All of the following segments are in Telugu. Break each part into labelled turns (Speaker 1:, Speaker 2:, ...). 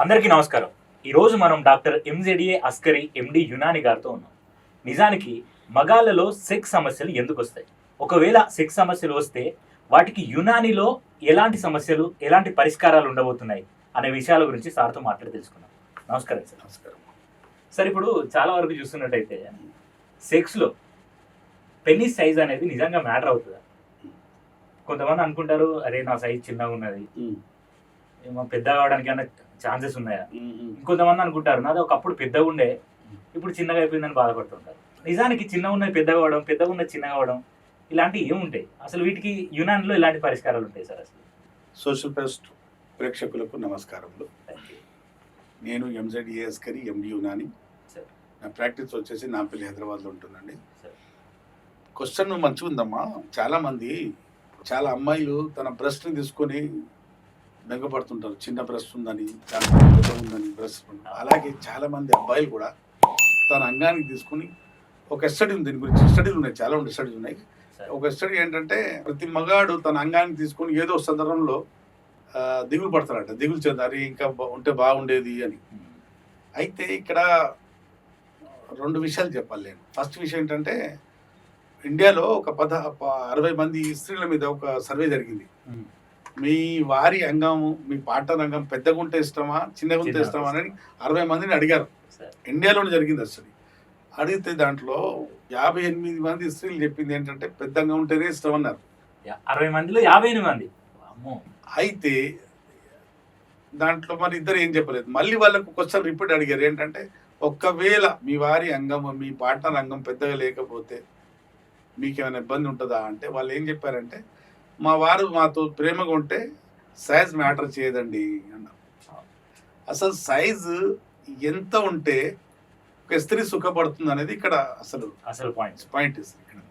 Speaker 1: అందరికీ నమస్కారం. ఈరోజు మనం డాక్టర్ ఎంజెడిఏ అస్కరి ఎండి యునాని గారితో ఉన్నాం. నిజానికి మగాళ్ళలో సెక్స్ సమస్యలు ఎందుకు వస్తాయి, ఒకవేళ సెక్స్ సమస్యలు వస్తే వాటికి యునానిలో ఎలాంటి సమస్యలు, ఎలాంటి పరిష్కారాలు ఉండబోతున్నాయి అనే విషయాల గురించి సార్తో మాట్లాడి తెలుసుకున్నాం. నమస్కారం సార్.
Speaker 2: నమస్కారం
Speaker 1: సార్, ఇప్పుడు చాలా వరకు చూస్తున్నట్టయితే సెక్స్లో పెన్నిస్ సైజ్ అనేది నిజంగా మ్యాటర్ అవుతుందా? కొంతమంది అనుకుంటారు, అరే నా సైజ్ చిన్నగా ఉన్నది, ఏమో పెద్ద కావడానికి అన్న ఛాన్సెస్ ఉన్నాయా? ఇంకొంతమంది అనుకుంటారు, నాది ఒకప్పుడు పెద్దగా ఉండే ఇప్పుడు చిన్నగా అయిపోయిందని బాధపడుతుంటారు. నిజానికి చిన్నగా ఉన్నది పెద్దగా అవడం, పెద్దగా ఉన్నది చిన్నగా అవడం ఇలాంటివి ఏముంటాయి? అసలు వీటికి యునానిలో ఇలాంటి పరిష్కారాలు ఉంటాయి సార్? అసలు
Speaker 2: సోషల్ పోస్ట్ ప్రేక్షకులకు నమస్కారములు. నేను ఎంజెడిఏ అస్కరి ఎండి యునాని. నా ప్రాక్టీస్ వచ్చేసి నాంపల్లి హైదరాబాద్లో ఉంటుందండి. క్వశ్చన్ మంచిగా ఉందమ్మా. చాలా అమ్మాయిలు తన బ్రెస్ట్ని తీసుకొని బెంగపడుతుంటారు, చిన్న బ్రెస్ట్ ఉందని, చాలా పెద్ద ఉందని బ్రెస్ట్. అలాగే చాలామంది అబ్బాయిలు కూడా తన అంగానికి తీసుకుని ఒక స్టడీ ఉంది, దీని గురించి స్టడీలు ఉన్నాయి, చాలా ఉండే స్టడీలు ఉన్నాయి. ఒక స్టడీ ఏంటంటే, ప్రతి మగాడు తన అంగానికి తీసుకొని ఏదో సందర్భంలో దిగులు పడతాడట, దిగులు చెందాలి, ఇంకా ఉంటే బాగుండేది అని. అయితే ఇక్కడ రెండు విషయాలు చెప్పాలి నేను. ఫస్ట్ విషయం ఏంటంటే, ఇండియాలో ఒక 60 మంది స్త్రీల మీద ఒక సర్వే జరిగింది. మీ వారి అంగము, మీ పార్ట్నర్ అంగం పెద్దగా ఉంటే ఇష్టమా, చిన్నగా ఉంటే ఇష్టమా అని 60 మందిని అడిగారు. ఇండియాలోనే జరిగింది అసలు. అడిగితే దాంట్లో 58 మంది స్త్రీలు చెప్పింది ఏంటంటే పెద్ద అంగం ఉంటేనే ఇష్టం అన్నారు.
Speaker 1: 60 మందిలో 58 మంది.
Speaker 2: అయితే దాంట్లో మరి ఇద్దరు ఏం చెప్పలేదు. మళ్ళీ వాళ్ళకు క్వశ్చన్ రిపీట్ అడిగారు, ఏంటంటే ఒక్కవేళ మీ వారి అంగం, మీ పార్ట్నర్ అంగం పెద్దగా లేకపోతే మీకేమైనా ఇబ్బంది ఉంటుందా అంటే, వాళ్ళు ఏం చెప్పారంటే, మా వారు మాతో ప్రేమగా ఉంటే సైజ్ మ్యాటర్ చేయదండి అన్నారు. అసలు సైజు ఎంత ఉంటే ఒక స్త్రీ సుఖపడుతుంది అనేది ఇక్కడ అసలు పాయింట్. ఇక్కడ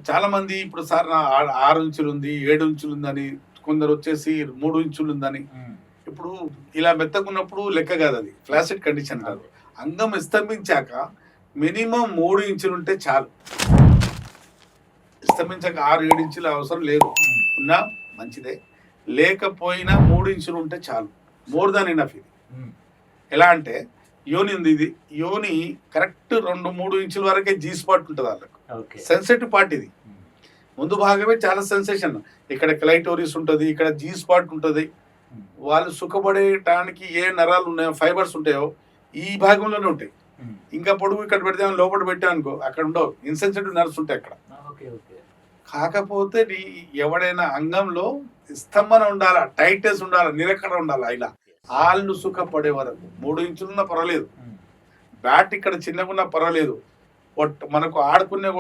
Speaker 2: చాలా మంది ఇప్పుడు సార్ నా 6 ఇంచులు ఉంది, 7 ఇంచులు ఉందని, కొందరు వచ్చేసి 3 ఇంచులు ఉందని. ఇప్పుడు ఇలా మెత్తకున్నప్పుడు లెక్క కాదు, అది ఫ్లాసిడ్ కండిషన్ కాదు. అంగం స్తంభించాక మినిమం 3 ఇంచులు ఉంటే చాలు. స్తంభించాక 6-7 ఇంచుల అవసరం లేదు. ఉన్నా మంచిదే, లేకపోయినా 3 ఇంచులు ఉంటే చాలు, మోర్ దాన్ ఎనఫ్. ఇది ఎలా అంటే, యోని ఉంది, ఇది యోని కరెక్ట్ 2-3 ఇంచుల వరకే జీ స్పాట్ ఉంటుంది వాళ్ళకు. సెన్సిటివ్ పార్ట్ ఇది. ముందు భాగమే చాలా సెన్సేషన్. ఇక్కడ క్లైటోరిస్ ఉంటుంది, ఇక్కడ జీ స్పాట్ ఉంటుంది. వాళ్ళు సుఖపడేటానికి ఏ నరాలు ఉన్నాయో, ఫైబర్స్ ఉంటాయో ఈ భాగంలోనే ఉంటాయి. ఇంకా పొడుగు ఇక్కడ పెడితే లోపల పెట్టామనుకో, అక్కడ ఉండవు, ఇన్సెన్సిటివ్ నర్వ్స్ ఉంటాయి అక్కడ. కాకపోతే ఎవడైనా అంగంలో స్తంభన ఉండాలా, టైట్నెస్ ఉండాలా, నిలకడ ఉండాలా. ఇలా వాళ్ళు సుఖపడే వరకు 3 ఇంచులున్నా పర్వాలేదు, బ్యాట్ ఇక్కడ చిన్నగున్నా పర్వాలేదు. మనకు ఆడుకునే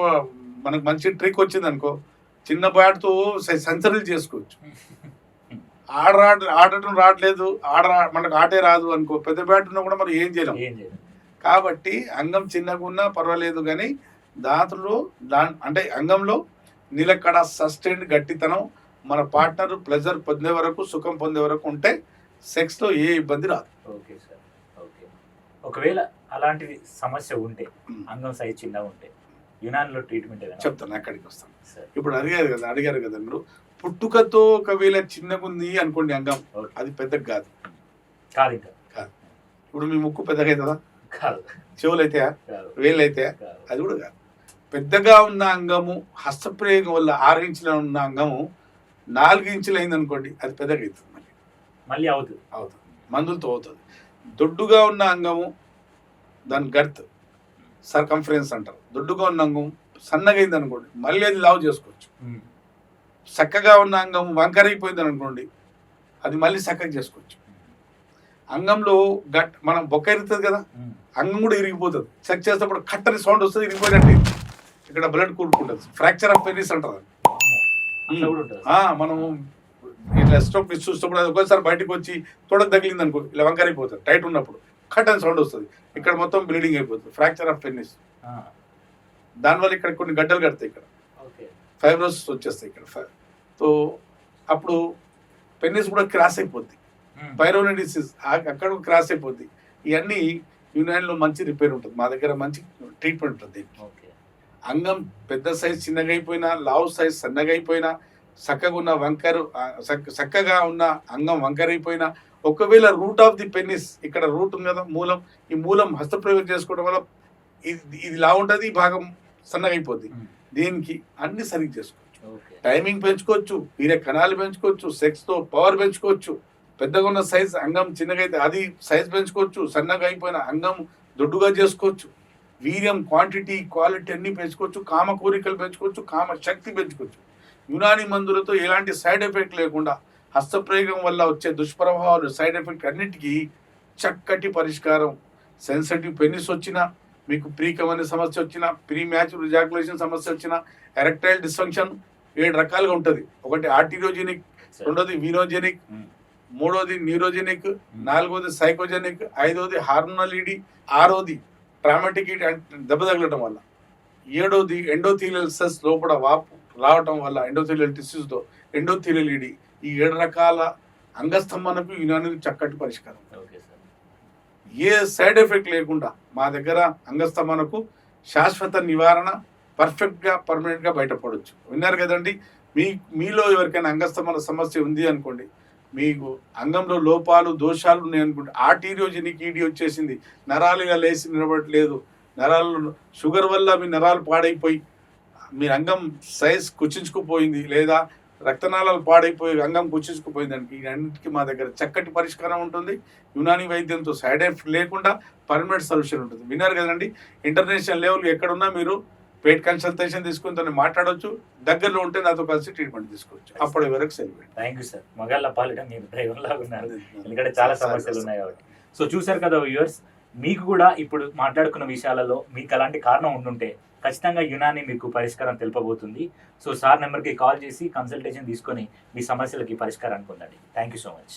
Speaker 2: మనకు మంచి ట్రిక్ వచ్చింది అనుకో, చిన్న బ్యాట్తో సెంచరీలు చేసుకోవచ్చు. ఆడటం రావట్లేదు, మనకు ఆటే రాదు అనుకో, పెద్ద బ్యాట్ ఉన్నా కూడా మనం ఏం చేయలేం. కాబట్టి అంగం చిన్నగా ఉన్నా పర్వాలేదు, కానీ అంటే అంగంలో నిలకడ, సస్టైన్ గట్టితనం, మన పార్ట్నర్ ప్లెజర్ పొందే వరకు, సుఖం పొందే వరకు ఉంటే సెక్స్లో ఏ ఇబ్బంది రాదు.
Speaker 1: Okay sir. ఓకే, ఒకవేళ అలాంటి సమస్య ఉంటే, అంగం సైజ్ చిన్నగా ఉంటే యునానిలో ట్రీట్మెంట్
Speaker 2: చెప్తాను, అక్కడికి వస్తాను. ఇప్పుడు అడిగారు కదా మీరు, పుట్టుకతో ఒకవేళ చిన్నగా ఉంది అనుకోండి అంగం, అది పెద్దగా కాదు. కాదు. ఇప్పుడు మీ ముక్కు పెద్దగా అవుతుందా?
Speaker 1: కాదు.
Speaker 2: చెవులు అయితే, వేళ్ళు అయితే, అది కూడా కాదు. పెద్దగా ఉన్న అంగము, హస్తప్రయోగం వల్ల 6 ఇంచుల ఉన్న అంగము 4 ఇంచులు అయింది అనుకోండి, అది పెద్దగా అవుతుంది.
Speaker 1: మళ్ళీ అవుతుంది,
Speaker 2: మందులతో అవుతుంది. దొడ్డుగా ఉన్న అంగము, దాని గర్త్, సర్కంఫరెన్స్ అంటారు. దొడ్డుగా ఉన్న అంగం సన్నగా అయింది అనుకోండి, మళ్ళీ అది లావు చేసుకోవచ్చు. చక్కగా ఉన్న అంగం వంకరైపోయింది అనుకోండి, అది మళ్ళీ చక్కగా చేసుకోవచ్చు. అంగంలో మనం బొక్క ఇరుగుతుంది కదా, అంగం కూడా ఇరిగిపోతుంది. చెక్ చేసేటప్పుడు కట్టని సౌండ్ వస్తుంది, ఇరిగిపోయినట్టు. ఇక్కడ బ్లడ్ కూడుకుంటుంది, ఫ్రాక్చర్ ఆఫ్ పెనిస్ అంటారు. మనము ఇట్లా స్ట్రోక్ చూసినప్పుడు అది ఒకేసారి బయటకు వచ్చి తొడకు తగిలింది అనుకో, ఇలా వంకరైపోతుంది. టైట్ ఉన్నప్పుడు కట్ అని సౌండ్ వస్తుంది, ఇక్కడ మొత్తం బ్లీడింగ్ అయిపోతుంది, ఫ్రాక్చర్ ఆఫ్ పెనిస్. దానివల్ల ఇక్కడ కొన్ని గడ్డలు కడతాయి, ఇక్కడ ఫైబ్రోసిస్ వచ్చేస్తాయి ఇక్కడ. సో అప్పుడు పెనిస్ కూడా క్రాస్ అయిపోద్ది, పైరోనీ డిసీజ్ అక్కడ క్రాస్ అయిపోద్ది. ఇవన్నీ యునానిలో మంచి రిపేర్ ఉంటుంది, మా దగ్గర మంచి ట్రీట్మెంట్ ఉంటుంది. అంగం పెద్ద సైజ్ చిన్నగా అయిపోయినా, లావు సైజ్ సన్నగా అయిపోయినా, చక్కగా ఉన్న చక్కగా ఉన్న అంగం వంకరైపోయినా, ఒకవేళ రూట్ ఆఫ్ ది పెన్నిస్, ఇక్కడ రూట్ ఉంది కదా మూలం, ఈ మూలం హస్తప్రయోగం చేసుకోవడం వల్ల ఇది లా ఉంటుంది, ఈ భాగం సన్నగా అయిపోద్ది. దీనికి అన్ని సరిగ్గా చేసుకోవచ్చు. టైమింగ్ పెంచుకోవచ్చు, వీరే కణాలు పెంచుకోవచ్చు, సెక్స్తో పవర్ పెంచుకోవచ్చు. పెద్దగా ఉన్న సైజ్ అంగం చిన్నగా అయితే అది సైజ్ పెంచుకోవచ్చు, సన్నగా అయిపోయిన అంగం దొడ్డుగా చేసుకోవచ్చు. వీర్యం క్వాంటిటీ క్వాలిటీ అన్ని పెంచుకోవచ్చు, కామ కోరికలు పెంచుకోవచ్చు, కామ శక్తి పెంచుకోవచ్చు. యునాని మందులతో ఎలాంటి సైడ్ ఎఫెక్ట్ లేకుండా హస్తప్రయోగం వల్ల వచ్చే దుష్ప్రభావాలు సైడ్ ఎఫెక్ట్ అన్నిటికీ చక్కటి పరిష్కారం. సెన్సిటివ్ పెనిస్ వచ్చినా, మీకు ప్రీకమనే సమస్య వచ్చినా, ప్రీ మ్యాచ్యూర్ ఎజాకులేషన్ సమస్య వచ్చినా, ఎరెక్టైల్ డిస్ఫంక్షన్ 7 రకాలుగా ఉంటుంది. ఒకటి ఆర్టిరోజెనిక్, రెండోది వీనోజెనిక్, మూడోది న్యూరోజెనిక్, నాలుగోది సైకోజెనిక్, ఐదోది హార్మోనల్ ఈడీ, ఆరోది ట్రామాటిక్ ఈడీ దెబ్బ తగలటం వల్ల, ఏడోది ఎండోథీలియల్ సెల్స్ లోపల వాపు రావటం వల్ల ఎండోథీలియల్ టిష్యూస్తో ఎండోథీలియల్ ఈడీ. ఈ 7 రకాల అంగస్తంభనకు యునాని చక్కటి పరిష్కారం. ఏ సైడ్ ఎఫెక్ట్ లేకుండా మా దగ్గర అంగస్తంభనకు శాశ్వత నివారణ పర్ఫెక్ట్గా పర్మనెంట్గా బయటపడవచ్చు. విన్నారు కదండి. మీలో ఎవరికైనా అంగస్తంభన సమస్య ఉంది అనుకోండి, మీకు అంగంలో లోపాలు దోషాలు ఉన్నాయి అనుకుంటే, ఆర్టీరియోజెనిక్ ఈడీ వచ్చేసింది, నరాలుగా లేచి నిలబడట్లేదు, నరాలు షుగర్ వల్ల మీ నరాలు పాడైపోయి మీ అంగం సైజ్ కుచించుకుపోయింది, లేదా రక్తనాళాలు పాడైపోయి అంగం కుచించుకుపోయింది దానికి, అన్నిటికీ మా దగ్గర చక్కటి పరిష్కారం ఉంటుంది. యునాని వైద్యంతో సైడ్ ఎఫెక్ట్ లేకుండా పర్మనెంట్ సొల్యూషన్ ఉంటుంది. విన్నారు కదండి. ఇంటర్నేషనల్ లెవెల్ ఎక్కడున్నా మీరు పెయిడ్ కన్సల్టేషన్ తీసుకుని తను మాట్లాడవచ్చు. దగ్గరలో ఉంటే నాతో కలిసి ట్రీట్మెంట్ తీసుకోవచ్చు. అప్పటి వరకు సెలవు.
Speaker 1: Thank you sir. మగాళ్ళ పాలిట మీరు దైవంలాగా ఉన్నారు, ఎందుకంటే చాలా సమస్యలు ఉన్నాయి కాబట్టి. సో చూసారు కదా వ్యూవర్స్, మీకు కూడా ఇప్పుడు మాట్లాడుకున్న విషయాలలో మీకు అలాంటి కారణం ఉండుంటే ఖచ్చితంగా యునాని మీకు పరిష్కారం తెలుపబోతుంది. సో సార్ నెంబర్కి కాల్ చేసి కన్సల్టేషన్ తీసుకొని మీ సమస్యలకి పరిష్కారాన్ని పొందండి. Thank you so much.